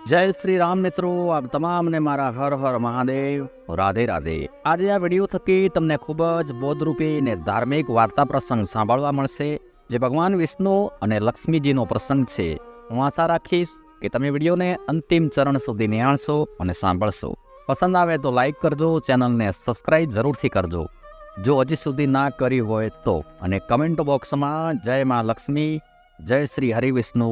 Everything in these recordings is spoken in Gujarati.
જય શ્રી રામ મિત્રો, આપ તમામને મારા હર હર મહાદેવ, રાધે રાધે. આજે આ વિડીયો થકી તમને ખૂબ જ બોધરૂપી અને ધાર્મિક વાર્તા પ્રસંગ સાંભળવા મળશે, જે ભગવાન વિષ્ણુ અને લક્ષ્મીજીનો પ્રસંગ છે. હું આશા રાખીશ કે તમે વિડીયોને અંતિમ ચરણ સુધી નિહાળશો અને સાંભળશો. પસંદ આવે તો લાઈક કરજો, ચેનલને સબસ્ક્રાઈબ જરૂરથી કરજો જો હજી સુધી ના કરી હોય તો, અને કમેન્ટ બોક્સમાં જય માં લક્ષ્મી, જય શ્રી હરિવિષ્ણુ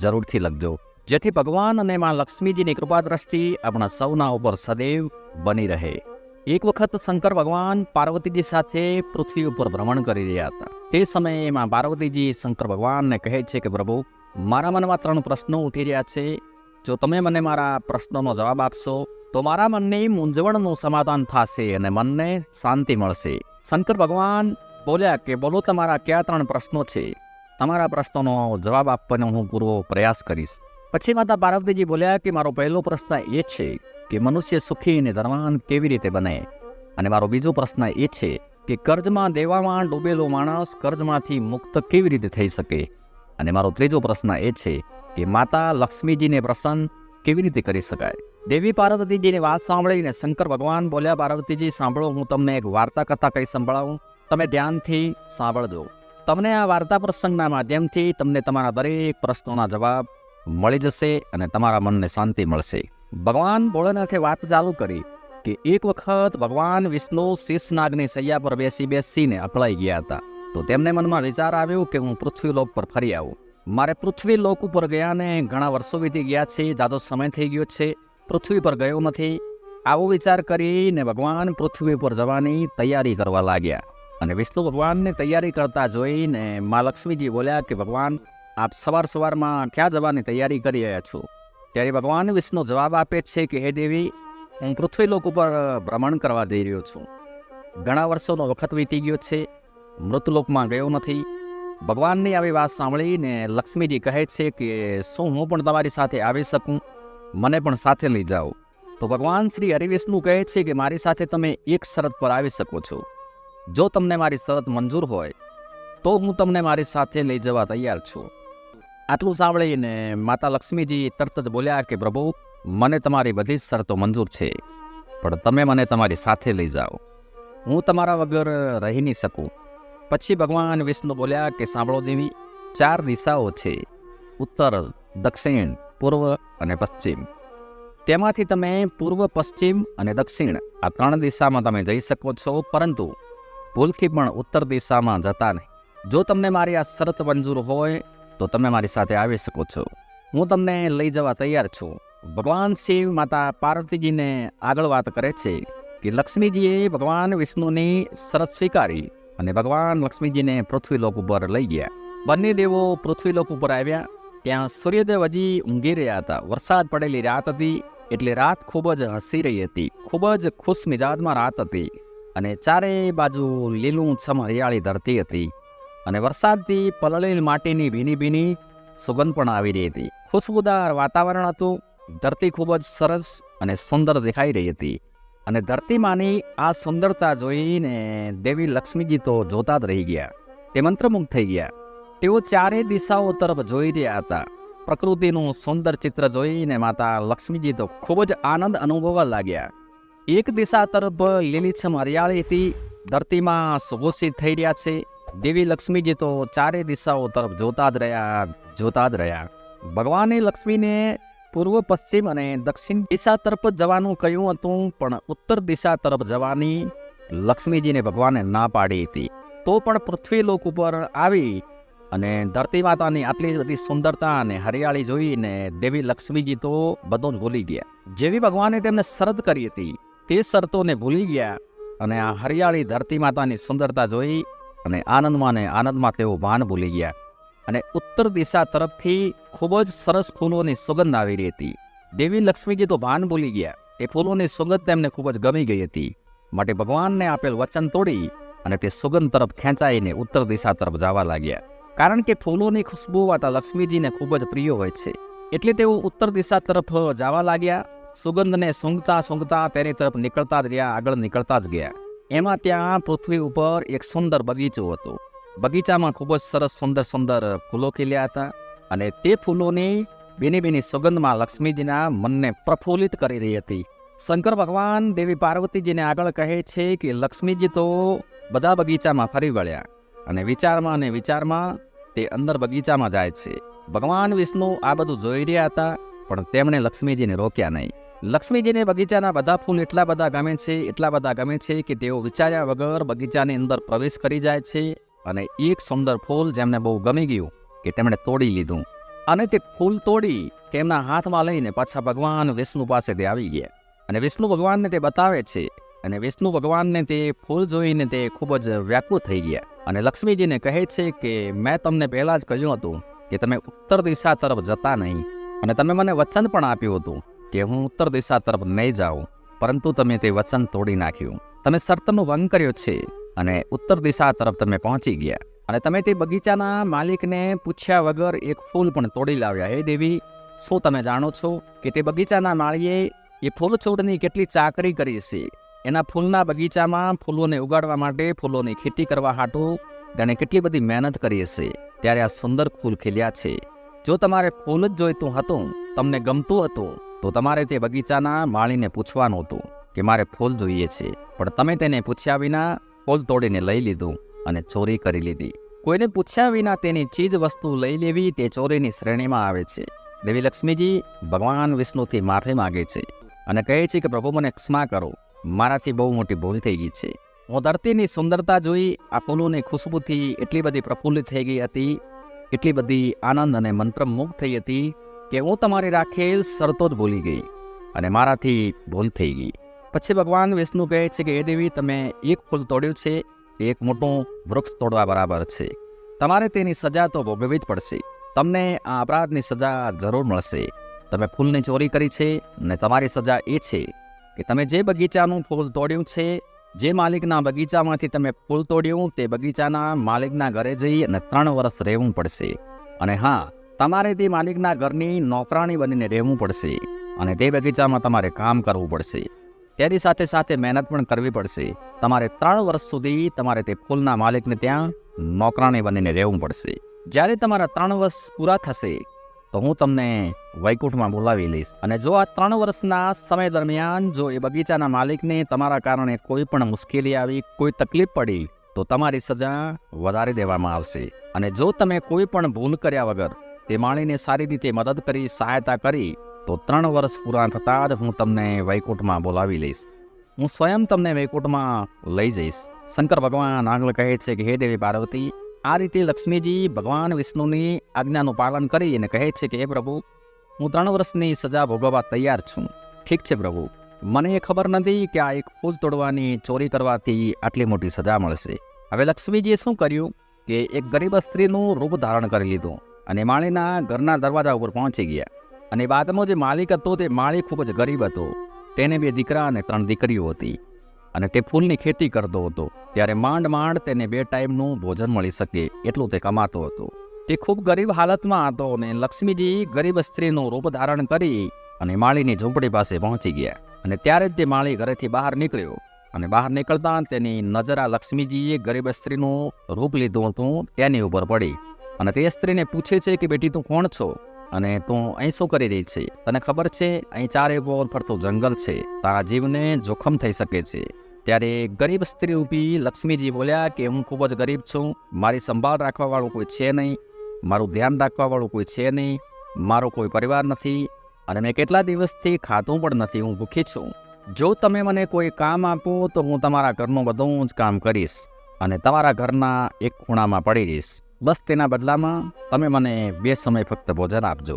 જરૂરથી લખજો, જેથી ભગવાન અને માં લક્ષ્મીજીની કૃપા દ્રષ્ટિ આપણા સૌના ઉપર સદૈવ બની રહે. એક વખત શંકર ભગવાન પાર્વતીજી સાથે પૃથ્વી ઉપર ભ્રમણ કરી રહ્યા હતા. તે સમયે માં પાર્વતીજી શંકર ભગવાનને કહે છે કે પ્રભુ, મારા મનમાં 3 પ્રશ્નો ઉઠી રહ્યા છે. જો તમે મને મારા પ્રશ્નોનો જવાબ આપશો તો મારા મનની મૂંઝવણનું સમાધાન થશે અને મનને શાંતિ મળશે. શંકર ભગવાન બોલ્યા કે બોલો, તમારા કયા 3 પ્રશ્નો છે? તમારા પ્રશ્નોનો જવાબ આપવાનો હું પૂરો પ્રયાસ કરીશ. પછી માતા પાર્વતીજી બોલ્યા કે મારો પહેલો પ્રશ્ન એ છે કે મનુષ્ય સુખી અને ધનવાન કેવી રીતે બને, અને મારો બીજો પ્રશ્ન એ છે કે કર્જમાં દેવામાં ડૂબેલો માણસ કર્જમાંથી મુક્ત કેવી રીતે થઈ શકે, અને મારો ત્રીજો પ્રશ્ન એ છે કે માતા લક્ષ્મીજીને પ્રસન્ન કેવી રીતે કરી શકાય. દેવી પાર્વતીજીની વાત સાંભળીને શંકર ભગવાન બોલ્યા, પાર્વતીજી સાંભળો, હું તમને એક વાર્તા કથા કહી સંભળાવું. તમે ધ્યાનથી સાંભળજો. તમને આ વાર્તા પ્રસંગના માધ્યમથી તમને તમારા દરેક પ્રશ્નોના જવાબ મળી જશે અને તમારા મનને શાંતિ મળશે. ભગવાન ભોળાનાથે વાત ચાલુ કરી કે એક વખત ભગવાન વિષ્ણુ શેષનાગની સૈયા પર બેસીને અકળાઈ ગયા હતા. તો તેમને મનમાં વિચાર આવ્યો કે હું પૃથ્વીલોક પર ફરી આવું. મારે પૃથ્વીલોક ઉપર ગયાને ઘણા વર્ષો વીતી ગયા છે, જાજો સમય થઈ ગયો છે, પૃથ્વી પર ગયો નથી. આવો વિચાર કરીને ભગવાન પૃથ્વી પર જવાની તૈયારી કરવા લાગ્યા. અને વિષ્ણુ ભગવાનને તૈયારી કરતા જોઈને મા લક્ષ્મીજી બોલ્યા કે ભગવાન, આપ સવારમાં ક્યાં જવાની તૈયારી કરી રહ્યા છો? ત્યારે ભગવાન વિષ્ણુ જવાબ આપે છે કે હે દેવી, હું પૃથ્વીલોક ઉપર ભ્રમણ કરવા જઈ રહ્યો છું. ઘણા વર્ષોનો વખત વીતી ગયો છે, મૃતલોકમાં ગયો નથી. ભગવાનની આવી વાત સાંભળીને લક્ષ્મીજી કહે છે કે શું હું પણ તમારી સાથે આવી શકું? મને પણ સાથે લઈ જાઓ. તો ભગવાન શ્રી હરિવિષ્ણુ કહે છે કે મારી સાથે તમે એક શરત પર આવી શકો છો. જો તમને મારી શરત મંજૂર હોય તો હું તમને મારી સાથે લઈ જવા તૈયાર છું. આટલું સાંભળીને માતા લક્ષ્મીજી તરત જ બોલ્યા કે પ્રભુ, મને તમારી બધી જ શરતો મંજૂર છે, પણ તમે મને તમારી સાથે લઈ જાઓ. હું તમારા વગર રહી નહીં શકું. પછી ભગવાન વિષ્ણુ બોલ્યા કે સાંભળો દેવી, 4 દિશાઓ છે, ઉત્તર, દક્ષિણ, પૂર્વ અને પશ્ચિમ. તેમાંથી તમે પૂર્વ, પશ્ચિમ અને દક્ષિણ આ 3 દિશામાં તમે જઈ શકો છો, પરંતુ ભૂલથી પણ ઉત્તર દિશામાં જતા નહીં. જો તમને મારી આ શરત મંજૂર હોય તો તમે મારી સાથે આવી શકો છો. હું તમને લઈ જવા તૈયાર છું. ભગવાન શિવ માતા પાર્વતીજીને આગળ વાત કરે છે કે લક્ષ્મીજીએ ભગવાન વિષ્ણુની શરત સ્વીકારી અને ભગવાન લક્ષ્મીજીને પૃથ્વીલોક ઉપર લઈ ગયા. બંને દેવો પૃથ્વીલોક ઉપર આવ્યા. ત્યાં સૂર્યદેવ હજી ઊંઘી રહ્યા હતા. વરસાદ પડેલી રાત હતી, એટલે રાત ખૂબ જ હસી રહી હતી. ખૂબ જ ખુશ મિજાજમાં રાત હતી, અને ચારે બાજુ લીલું છમ હરિયાળી ધરતી હતી, અને વરસાદથી પલળેલ માટીની ભીની ભીની સુગંધ પણ આવી રહી હતી. ખુશબુદાર વાતાવરણ હતું. ધરતી ખૂબ જ સરસ અને સુંદર દેખાઈ રહી હતી, અને ધરતીમાંની આ સુંદરતા જોઈને દેવી લક્ષ્મીજી તો જોતા જ રહી ગયા. તે મંત્રમુગ્ધ થઈ ગયા. તેઓ ચારે દિશાઓ તરફ જોઈ રહ્યા હતા. પ્રકૃતિનું સુંદર ચિત્ર જોઈને માતા લક્ષ્મીજી તો ખૂબ જ આનંદ અનુભવવા લાગ્યા. એક દિશા તરફ લીલીછમ હરિયાળી હતી. ધરતીમાં સુઘોષિત થઈ રહ્યા છે. દેવી લક્ષ્મીજી તો ચારે દિશાઓ તરફ જોતા જ રહ્યા. ભગવાને લક્ષ્મીને પૂર્વ, પશ્ચિમ અને દક્ષિણ દિશા તરફ જવાનું કહ્યું હતું, પણ ઉત્તર દિશા તરફ જવાની લક્ષ્મીજીને ભગવાને ના પાડી હતી. તો પણ પૃથ્વીલોક ઉપર આવી અને ધરતી માતાની આટલી બધી સુંદરતા અને હરિયાળી જોઈને દેવી લક્ષ્મીજી તો બધું જ ભૂલી ગયા. જેવી ભગવાને તેમને શરત કરી હતી તે શરતોને ભૂલી ગયા, અને આ હરિયાળી ધરતી માતાની સુંદરતા જોઈ અને આનંદમાં તેઓ ભાન ભૂલી ગયા. અને ઉત્તર દિશા તરફથી ખૂબ જ સરસ ફૂલોની સુગંધ આવી રહી હતી. દેવી લક્ષ્મીજી તો ભાન ભૂલી ગયા. એ ફૂલોની સુગંધ તેમને ખૂબ જ ગમી ગઈ હતી. માટે ભગવાનને આપેલ વચન તોડી અને તે સુગંધ તરફ ખેંચાઈને ઉત્તર દિશા તરફ જવા લાગ્યા. કારણ કે ફૂલોની ખુશ્બુ માતા લક્ષ્મીજીને ખૂબ જ પ્રિય હોય છે, એટલે તેઓ ઉત્તર દિશા તરફ જવા લાગ્યા. સુગંધને સૂંઘતા તેની તરફ નીકળતા જ ગયા, આગળ નીકળતા જ ગયા. એમાં ત્યાં પૃથ્વી ઉપર એક સુંદર બગીચો હતો. બગીચામાં ખૂબ જ સરસ સુંદર ફૂલો ખીલ્યા હતા, અને તે ફૂલોની બેની બેની સુગંધમાં લક્ષ્મીજીના મનને પ્રફુલ્લિત કરી રહી હતી. શંકર ભગવાન દેવી પાર્વતીજીને આગળ કહે છે કે લક્ષ્મીજી તો બધા બગીચામાં ફરી વળ્યા અને વિચારમાં તે અંદર બગીચામાં જાય છે. ભગવાન વિષ્ણુ આ બધું જોઈ રહ્યા હતા, પણ તેમણે લક્ષ્મીજીને રોક્યા નહીં. લક્ષ્મીજીને બગીચાના બધા ફૂલ એટલા બધા ગમે છે કે તેઓ વિચાર્યા વગર બગીચાની અંદર પ્રવેશ કરી જાય છે અને એક સુંદર ફૂલ જેમને બહુ ગમી ગયું કે તેમણે તોડી લીધું અને તે ફૂલ તોડી તેમના હાથમાં લઈને પાછા ભગવાન વિષ્ણુ પાસે તે આવી ગયા અને વિષ્ણુ ભગવાનને તે બતાવે છે અને વિષ્ણુ ભગવાનને તે ફૂલ જોઈને તે ખૂબ જ વ્યાકુળ થઈ ગયા અને લક્ષ્મીજીને કહે છે કે મેં તમને પહેલાં જ કહ્યું હતું કે તમે ઉત્તર દિશા તરફ જતા નહીં અને તમે મને વચન પણ આપ્યું હતું કે હું ઉત્તર દિશા તરફ નહીં જાઉં, પરંતુ તમે તે વચન તોડી નાખ્યું. તમે શરતનો ભંગ કર્યો છે અને ઉત્તર દિશા તરફ તમે પહોંચી ગયા અને તમે તે બગીચાના માલિકને પૂછ્યા વગર એક ફૂલ પણ તોડી લાવ્યા. હે દેવી, શું તમે જાણો છો કે તે બગીચાના માળીએ એ ફૂલ છોડની કેટલી ચાકરી કરી છે? એના ફૂલના બગીચામાં ફૂલોને ઉગાડવા માટે, ફૂલોની ખેતી કરવા હાટું તેણે કેટલી બધી મહેનત કરી હશે, ત્યારે આ સુંદર ફૂલ ખીલ્યા છે. જો તમારે ફૂલ જ જોઈતું હતું, તમને ગમતું હતું, તો તમારે તે બગીચાના માળીને પૂછવાનું હતું કે મારે ફૂલ જોઈએ છે, પણ તમે તેને પૂછ્યા વિના ફૂલ તોડીને લઈ લીધું અને ચોરી કરી લીધી. કોઈને પૂછ્યા વિના તેની ચીજ વસ્તુ લઈ લેવી તે ચોરીની શ્રેણીમાં આવે છે. દેવી લક્ષ્મીજી ભગવાન વિષ્ણુથી માફી માગે છે અને કહે છે કે પ્રભુ, મને ક્ષમા કરો, મારાથી બહુ મોટી ભૂલ થઈ ગઈ છે. હું ધરતીની સુંદરતા જોઈ આ ફૂલોની ખુશ્બુથી એટલી બધી પ્રફુલ્લિત થઈ ગઈ હતી, એટલી બધી આનંદ અને મંત્રમુગ્ધ થઈ હતી કે હું તમારી રાખેલ શરતો જ ભૂલી ગઈ અને મારાથી ભૂલ થઈ ગઈ. પછી ભગવાન વિષ્ણુ કહે છે કે એ દેવી, તમે એક ફૂલ તોડ્યું છે, એક મોટું વૃક્ષ તોડવા બરાબર છે. તમારે તેની સજા તો ભોગવવી જ પડશે. તમને આ અપરાધની સજા જરૂર મળશે. તમે ફૂલની ચોરી કરી છે અને તમારી સજા એ છે કે તમે જે બગીચાનું ફૂલ તોડ્યું છે, જે માલિકના બગીચામાંથી તમે ફૂલ તોડ્યું, તે બગીચાના માલિકના ઘરે જઈ અને 3 વર્ષ રહેવું પડશે. અને હા, તમારે તે માલિકના ઘરની નોકરાણી બનીને રહેવું પડશે અને તે બગીચામાં તમારે કામ કરવું પડશે. તેની સાથે સાથે મહેનત પણ કરવી પડશે. તમારે 3 વર્ષ સુધી તમારે તે ફૂલના માલિકને ત્યાં નોકરાણી બનીને રહેવું પડશે. જ્યારે તમારા 3 વર્ષ પૂરા થશે તો હું તમને વૈકુંઠમાં બોલાવી લઈશ અને જો આ 3 વર્ષના સમય દરમિયાન જો એ બગીચાના માલિકને તમારા કારણે કોઈ પણ મુશ્કેલી આવી, કોઈ તકલીફ પડી, તો તમારી સજા વધારી દેવામાં આવશે. અને જો તમે કોઈ પણ ભૂલ કર્યા વગર તે માળીને સારી રીતે મદદ કરી, સહાયતા કરી, તો 3 વર્ષ પૂરા થતાં જ હું તમને વૈકુંઠમાં બોલાવી લઈશ. હું સ્વયં તમને વૈકુંઠમાં લઈ જઈશ. શંકર ભગવાન આગળ કહે છે કે હે દેવી પાર્વતી, આ રીતે લક્ષ્મીજી ભગવાન વિષ્ણુની આજ્ઞાનું પાલન કરી અને કહે છે કે હે પ્રભુ, હું 3 વર્ષની સજા ભોગવવા તૈયાર છું. ઠીક છે પ્રભુ, મને એ ખબર નથી કે આ એક ફૂલ તોડવાની ચોરી કરવાથી આટલી મોટી સજા મળશે. હવે લક્ષ્મીજીએ શું કર્યું કે એક ગરીબ સ્ત્રીનું રૂપ ધારણ કરી લીધું અને માળીના ઘરના દરવાજા ઉપર પહોંચી ગયા. અને બાદમાં જે માલિક હતો તે માળી ખૂબ જ ગરીબ હતો. તેને 2 દીકરા અને 3 દીકરીઓ હતી અને તે ફૂલની ખેતી કરતો હતો. ત્યારે માંડ તેને 2 ટાઈમનું ભોજન મળી શકે એટલું તે કમાતો હતો. તે ખૂબ ગરીબ હાલતમાં હતો અને લક્ષ્મીજી ગરીબ સ્ત્રીનું રૂપ ધારણ કરી અને માળીની ઝૂંપડી પાસે પહોંચી ગયા. અને ત્યારે જ તે માળી ઘરેથી બહાર નીકળ્યો અને બહાર નીકળતા તેની નજર આ લક્ષ્મીજીએ ગરીબ સ્ત્રીનું રૂપ લીધું હતું તેની ઉપર પડી અને તે સ્ત્રીને પૂછે છે કે બેટી, તું કોણ છો અને તું અહીં શું કરી રહી છે? તને ખબર છે અહીં 4 ઓર ફરતું જંગલ છે, તારા જીવને જોખમ થઈ શકે છે. ત્યારે ગરીબ સ્ત્રી રૂપી લક્ષ્મીજી બોલ્યા કે હું ખૂબ જ ગરીબ છું, મારી સંભાળ રાખવાવાળું કોઈ છે નહીં, મારું ધ્યાન રાખવાવાળું કોઈ છે નહીં, મારો કોઈ પરિવાર નથી અને મેં કેટલા દિવસથી ખાતું પણ નથી, હું ભૂખી છું. જો તમે મને કોઈ કામ આપો તો હું તમારા ઘરનું બધું જ કામ કરીશ અને તમારા ઘરના એક ખૂણામાં પડી રહીશ. બસ તેના બદલામાં તમે મને 2 સમય ફક્ત ભોજન આપજો.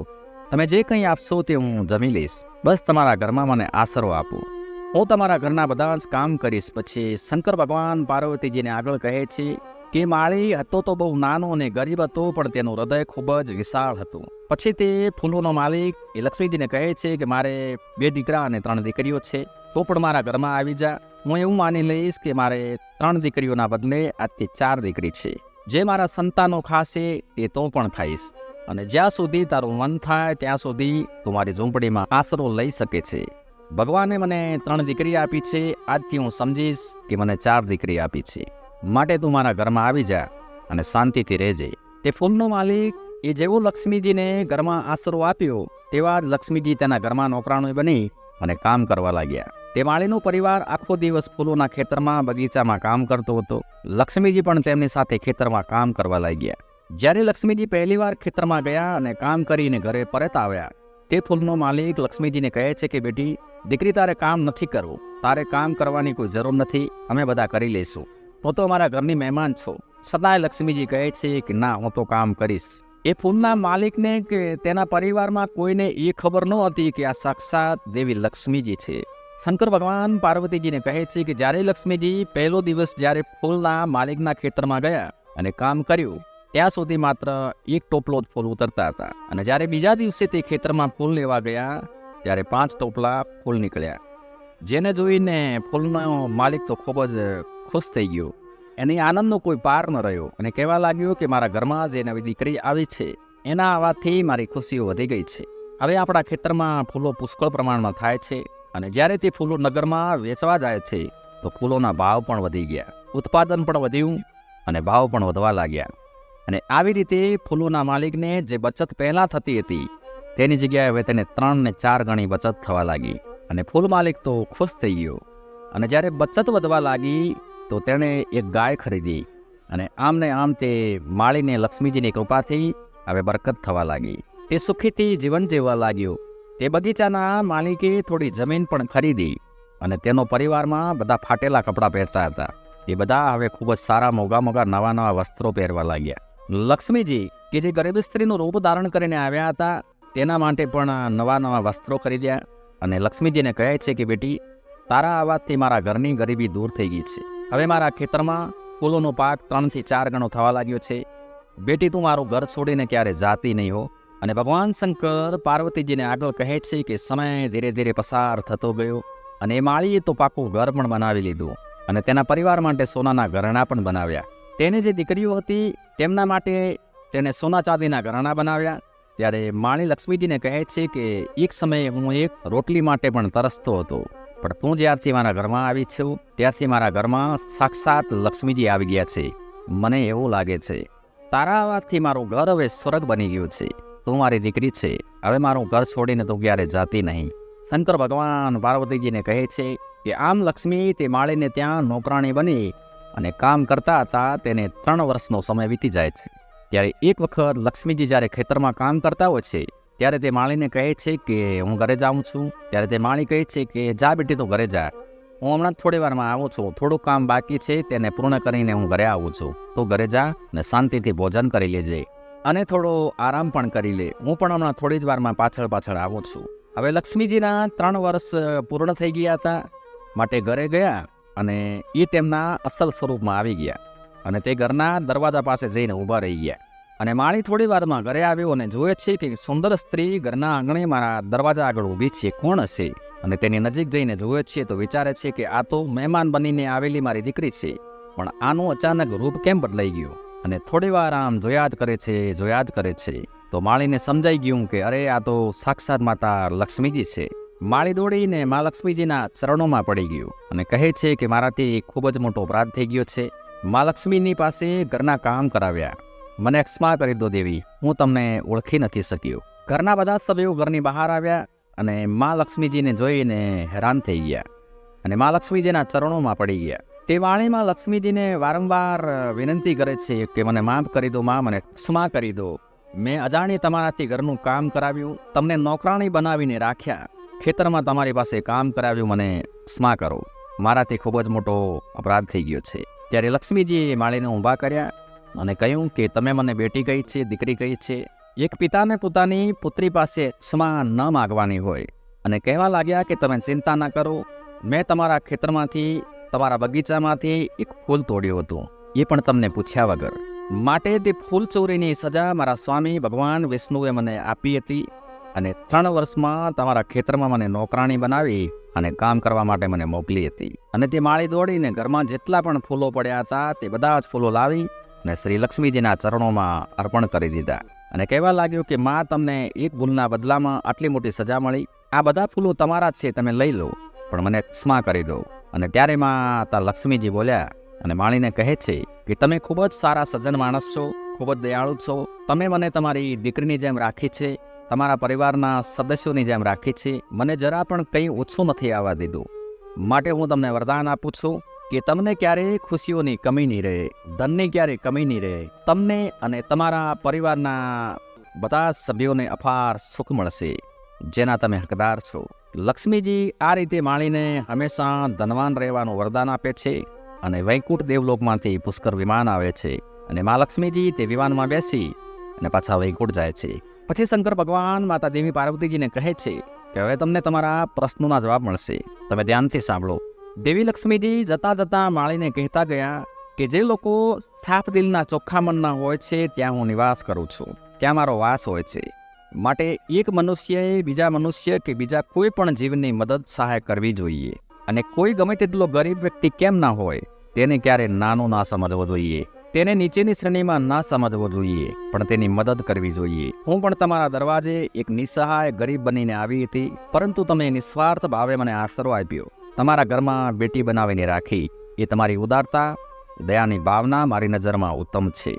તમે જે કંઈ આપશો તે હું જમી લઈશ. બસ તમારા ઘરમાં મને આશરો આપો, હું તમારા ઘરના બધા જ કામ કરીશ. પછી શંકર ભગવાન પાર્વતીજીને આગળ કહે છે કે માળી હતો તો બહુ નાનો અને ગરીબ હતો, પણ તેનું હૃદય ખૂબ જ વિશાળ હતું. પછી તે ફૂલોનો માલિક એ લક્ષ્મીજીને કહે છે કે મારે 2 દીકરા અને 3 દીકરીઓ છે, તો પણ મારા ઘરમાં આવી જા. હું એવું માની લઈશ કે મારે 3 દીકરીઓના બદલે આજથી 4 દીકરી છે. જે મારા સંતાનો ખાશે તે તો પણ ખાઈશ અને જ્યાં સુધી તારું મન થાય ત્યાં સુધી તું મારી ઝૂંપડીમાં આશરો લઈ શકે છે. ભગવાને મને 3 દીકરી આપી છે, આજથી હું સમજીશ કે મને 4 દીકરી આપી છે, માટે તું મારા ઘરમાં આવી જા અને શાંતિથી રહેજે. તે ફૂલનો માલિક એ જેવું લક્ષ્મીજીને ઘરમાં આશરો આપ્યો તેવા જ લક્ષ્મીજી તેના ઘરમાં નોકરાણી બની અને કામ કરવા લાગ્યા. તે માળીનો પરિવાર આખો દિવસ ફૂલોના ખેતરમાં બગીચામાં કામ કરતો હતો. લક્ષ્મીજી પણ તેમની સાથે ખેતરમાં કામ કરવા લાગ્યા. જ્યારે લક્ષ્મીજી પહેલીવાર ખેતરમાં ગયા અને કામ કરીને ઘરે પરત આવ્યા, તે ફૂલનો માલિક લક્ષ્મીજીને કહે છે કે બેટી, દીકરી તારે કામ નથી કરવું, તારે કામ કરવાની કોઈ જરૂર નથી, અમે બધા કરી લઈશું, હું તો અમારા ઘરની મહેમાન છું. છતાંય લક્ષ્મીજી કહે છે કે ના, હું તો કામ કરીશ. એ ફૂલના માલિકને કે તેના પરિવારમાં કોઈને એ ખબર ન હતી કે આ સાક્ષાત દેવી લક્ષ્મીજી છે. શંકર ભગવાન પાર્વતીજીને કહે છે કે જ્યારે લક્ષ્મીજી પહેલો દિવસ જ્યારે ફૂલના માલિકના ખેતરમાં ગયા અને કામ કર્યું, ત્યાં સુધી માત્ર એક ટોપલો જ ફૂલ ઉતરતા હતા, અને જ્યારે બીજા દિવસે તે ખેતરમાં ફૂલ લેવા ગયા ત્યારે 5 ટોપલા ફૂલ નીકળ્યા. જેને જોઈને ફૂલનો માલિક તો ખૂબ જ ખુશ થઈ ગયો. એની આનંદનો કોઈ પાર ન રહ્યો અને કહેવા લાગ્યો કે મારા ઘરમાં જે નવી દીકરી આવી છે એના આવવાથી મારી ખુશીઓ વધી ગઈ છે. હવે આપણા ખેતરમાં ફૂલો પુષ્કળ પ્રમાણમાં થાય છે, અને જ્યારે તે ફૂલો નગરમાં વેચવા જાય છે તો ફૂલોના ભાવ પણ વધી ગયા, ઉત્પાદન પણ વધ્યું અને ભાવ પણ વધવા લાગ્યા. અને આવી રીતે ફૂલોના માલિકને જે બચત પહેલાં થતી હતી તેની જગ્યાએ હવે તેને 3 ને 4 ગણી બચત થવા લાગી, અને ફૂલ માલિક તો ખુશ થઈ ગયો. અને જ્યારે બચત વધવા લાગી તો તેણે એક ગાય ખરીદી, અને આમને આમ તે માળીને લક્ષ્મીજીની કૃપાથી હવે બરકત થવા લાગી. તે સુખીથી જીવન જીવવા લાગ્યો. તે બગીચાના માલિકે થોડી જમીન પણ ખરીદી, અને તેનો પરિવારમાં બધા ફાટેલા કપડાં પહેરતા હતા. તે બધા હવે ખૂબ જ સારા મોંઘા નવા વસ્ત્રો પહેરવા લાગ્યા. લક્ષ્મીજી કે જે ગરીબ સ્ત્રીનું રૂપ ધારણ કરીને આવ્યા હતા તેના માટે પણ નવા વસ્ત્રો ખરીદ્યા, અને લક્ષ્મીજીને કહે છે કે બેટી, તારા આવવાથી મારા ઘરની ગરીબી દૂર થઈ ગઈ છે. હવે મારા ખેતરમાં ફૂલોનો પાક 3 થી 4 ગણો થવા લાગ્યો છે. બેટી, તું મારું ઘર છોડીને ક્યારે જાતી નહીં હો. અને ભગવાન શંકર પાર્વતીજીને આગળ કહે છે કે સમય ધીરે ધીરે પસાર થતો ગયો, અને એ માળીએ તો પાકું ઘર પણ બનાવી લીધું, અને તેના પરિવાર માટે સોનાના ઘરેણાં પણ બનાવ્યા. તેને જે દીકરીઓ હતી તેમના માટે તેને સોના ચાંદીના ઘરેણાં બનાવ્યા. ત્યારે માળી લક્ષ્મીજીને કહે છે કે એક સમયે હું એક રોટલી માટે પણ તરસતો હતો, પણ તું જ્યારથી મારા ઘરમાં આવી છું ત્યારથી મારા ઘરમાં સાક્ષાત લક્ષ્મીજી આવી ગયા છે. મને એવું લાગે છે તારા આવવાથી મારું ઘર હવે સ્વર્ગ બની ગયું છે. તું મારી દીકરી છે, હવે મારું ઘર છોડીને તું ક્યારે જાતી નહીં. શંકર ભગવાન પાર્વતીજીને કહે છે કે આમ લક્ષ્મી તે માળીને ત્યાં નોકરાણી બની અને કામ કરતા હતા. તેને 3 વર્ષનો સમય વીતી જાય છે. ત્યારે એક વખત લક્ષ્મીજી જ્યારે ખેતરમાં કામ કરતા હોય છે ત્યારે તે માળીને કહે છે કે હું ઘરે જાઉં છું. ત્યારે તે માળી કહે છે કે જા બેટી, તો ઘરે જા, હું હમણાં થોડી વારમાં આવું છું, થોડું કામ બાકી છે તેને પૂર્ણ કરીને હું ઘરે આવું છું. તો ઘરે જા ને શાંતિથી ભોજન કરી લેજે અને થોડો આરામ પણ કરી લે, હું પણ હમણાં થોડી જ વારમાં પાછળ આવું છું. હવે લક્ષ્મીજીના 3 વર્ષ પૂર્ણ થઈ ગયા હતા, માટે ઘરે ગયા અને એ તેમના અસલ સ્વરૂપમાં આવી ગયા, અને તે ઘરના દરવાજા પાસે જઈને ઊભા રહી ગયા. અને માળી થોડી વારમાં ઘરે આવ્યો અને જોવે છે કે સુંદર સ્ત્રી ઘરના આંગણે મારા દરવાજા આગળ ઊભી છે, કોણ હશે? અને તેની નજીક જઈને જોવે છે તો વિચારે છે કે આ તો મહેમાન બનીને આવેલી મારી દીકરી છે, પણ આનું અચાનક રૂપ કેમ બદલાઈ ગયું? અને થોડી વાર આમ જોયા જ કરે છે તો માળીને સમજાઈ ગયું કે અરે, આ તો સાક્ષાત માતા લક્ષ્મીજી છે. માળી દોડીને મા લક્ષ્મીજીના ચરણોમાં પડી ગયું અને કહે છે કે મારાથી ખૂબ જ મોટો અપરાધ થઈ ગયો છે. મા લક્ષ્મીની પાસે ઘરના કામ કરાવ્યા, મને ક્ષમા કરી દો દેવી, હું તમને ઓળખી નથી શક્યો. ઘરના બધા સભ્યો ઘરની બહાર આવ્યા અને મા લક્ષ્મીજીને જોઈને હેરાન થઈ ગયા અને મા લક્ષ્મીજીના ચરણોમાં પડી ગયા. તે વાણીમાં લક્ષ્મીજીને વારંવાર વિનંતી કરે છે કે મને માફ કરી દો મા, મને ક્ષમા કરી દો. મેં અજાણી તમારાથી ઘરનું કામ કરાવ્યું, તમને નોકરાણી બનાવીને રાખ્યા, ખેતરમાં તમારી પાસે કામ કરાવ્યું, મને ક્ષમા કરો, મારાથી ખૂબ જ મોટો અપરાધ થઈ ગયો છે. ત્યારે લક્ષ્મીજીએ માળીને ઊભા કર્યા અને કહ્યું કે તમે મને બેટી કહી છે, દીકરી કહી છે. એક પિતાને પોતાની પુત્રી પાસે ક્ષમા ન માગવાની હોય, અને કહેવા લાગ્યા કે તમે ચિંતા ના કરો, મેં તમારા ખેતરમાંથી, તમારા બગીચામાંથી એક ફૂલ તોડ્યું હતું, એ પણ તમને પૂછ્યા વગર. માટે તે ફૂલ ચોરીની સજા મારા સ્વામી ભગવાન વિષ્ણુએ મને આપી હતી, અને 3 વર્ષમાં તમારા ખેતરમાં મને નોકરાણી બનાવી અને કામ કરવા માટે મને મોકલી હતી. અને તે માળી દોડીને ઘરમાં જેટલા પણ ફૂલો પડ્યા હતા તે બધા જ ફૂલો લાવી અને શ્રી લક્ષ્મીજીના ચરણોમાં અર્પણ કરી દીધા અને કહેવા લાગ્યું કે માં, તમને એક ભૂલના બદલામાં આટલી મોટી સજા મળી, આ બધા ફૂલો તમારા છે, તમે લઈ લો, પણ મને ક્ષમા કરી દો. અને ત્યારે માતા લક્ષ્મીજી બોલ્યા અને માળીને કહે છે કે તમે ખૂબ જ સારા સજ્જન માણસ છો, ખૂબ જ દયાળુ છો. તમે મને તમારી દીકરીની જેમ રાખી છે, તમારા પરિવારના સદસ્યોની જેમ રાખી છે. મને જરા પણ કંઈ ઓછું નથી આવવા દીધું. માટે હું તમને વરદાન આપું છું કે તમને ક્યારેય ખુશીઓની કમી નહીં રહે, ધનની ક્યારેય કમી નહીં રહે. તમને અને તમારા પરિવારના બધા સભ્યોને અપાર સુખ મળશે, જેના તમે હકદાર છો. લક્ષ્મીજી આ રીતે માળીને હંમેશા ધનવાન રહેવાનું વરદાન આપે છે અને વૈકુંઠ દેવલોકમાંથી પુષ્કર વિમાન આવે છે અને મા લક્ષ્મીજી તે વિમાનમાં બેસી અને પાછા વૈકુંઠ જાય છે. પછી શંકર ભગવાન માતા દેવી પાર્વતીજીને કહે છે કે હવે તમને તમારા પ્રશ્નોના જવાબ મળશે. તમે ધ્યાનથી સાંભળો. દેવી લક્ષ્મીજી જતાં જતાં માળીને કહેતા ગયા કે જે લોકો સાફ દિલના ચોખ્ખા મનના હોય છે ત્યાં હું નિવાસ કરું છું, ત્યાં મારો વાસ હોય છે. માટે એક મનુષ્યએ બીજા મનુષ્ય કે બીજા કોઈ પણ જીવની મદદ સહાય કરવી જોઈએ. અને કોઈ ગમે તેટલો ગરીબ વ્યક્તિ કેમ ના હોય, તેને ક્યારે નાનો ના સમજવો જોઈએ, તેને નીચેની શ્રેણીમાં ના સમજવો જોઈએ, પણ તેની મદદ કરવી જોઈએ. હું પણ તમારા દરવાજે એક નિસહાય ગરીબ બનીને આવી હતી, પરંતુ તમે નિસ્વાર્થ ભાવે મને આશરો આપ્યો, તમારા ઘરમાં બેટી બનાવીને રાખી. એ તમારી ઉદારતા, દયાની ભાવના મારી નજરમાં ઉત્તમ છે.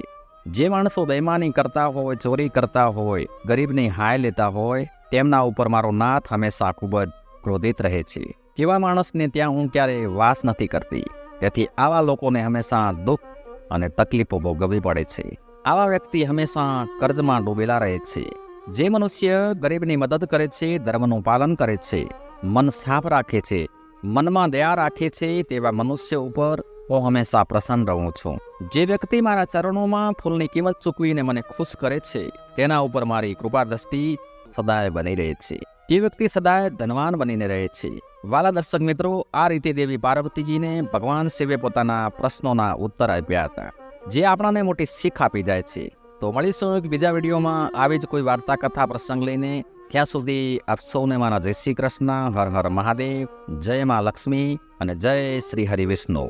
જે માણસો બેઈમાની કરતા હોય, ચોરી કરતા હોય, ગરીબની હાય લેતા હોય, તેમના ઉપર મારો નાથ હંમેશા ખૂબ જ ક્રોધિત રહે છે. કેવા માણસને ત્યાં હું ક્યારેય વાસ નથી કરતી. તેથી આવા લોકોને હંમેશા દુઃખ અને તકલીફો ભોગવવી પડે છે. આવા વ્યક્તિ હંમેશા કર્જમાં ડૂબેલા રહે છે. જે મનુષ્ય ગરીબની મદદ કરે છે, ધર્મનું પાલન કરે છે, મન સાફ રાખે છે, મનમાં દયા રાખે છે, તેવા મનુષ્ય ઉપર હું હંમેશા પ્રસન્ન રહું છું. જે વ્યક્તિ મારા ચરણોમાં ફૂલની કિંમત ચૂકવીને મને ખુશ કરે છે, તેના ઉપર મારી કૃપા દ્રષ્ટિ સદાય બની રહે છે. તે વ્યક્તિ સદાય ધનવાન બનીને રહે છે. વાલા દર્શક મિત્રો, આ રીતે દેવી પાર્વતીજીને ભગવાન શિવે પોતાના પ્રશ્નોના ઉત્તર આપ્યા હતા, જે આપણાને મોટી શીખ આપી જાય છે. તો મળીશું એક બીજા વિડીયોમાં આવી જ કોઈ વાર્તા કથા પ્રસંગ લઈને. ત્યાં સુધી આપ સૌને મારા જય શ્રી કૃષ્ણ, હર હર મહાદેવ, જય મા લક્ષ્મી અને જય શ્રી હરિ વિષ્ણુ.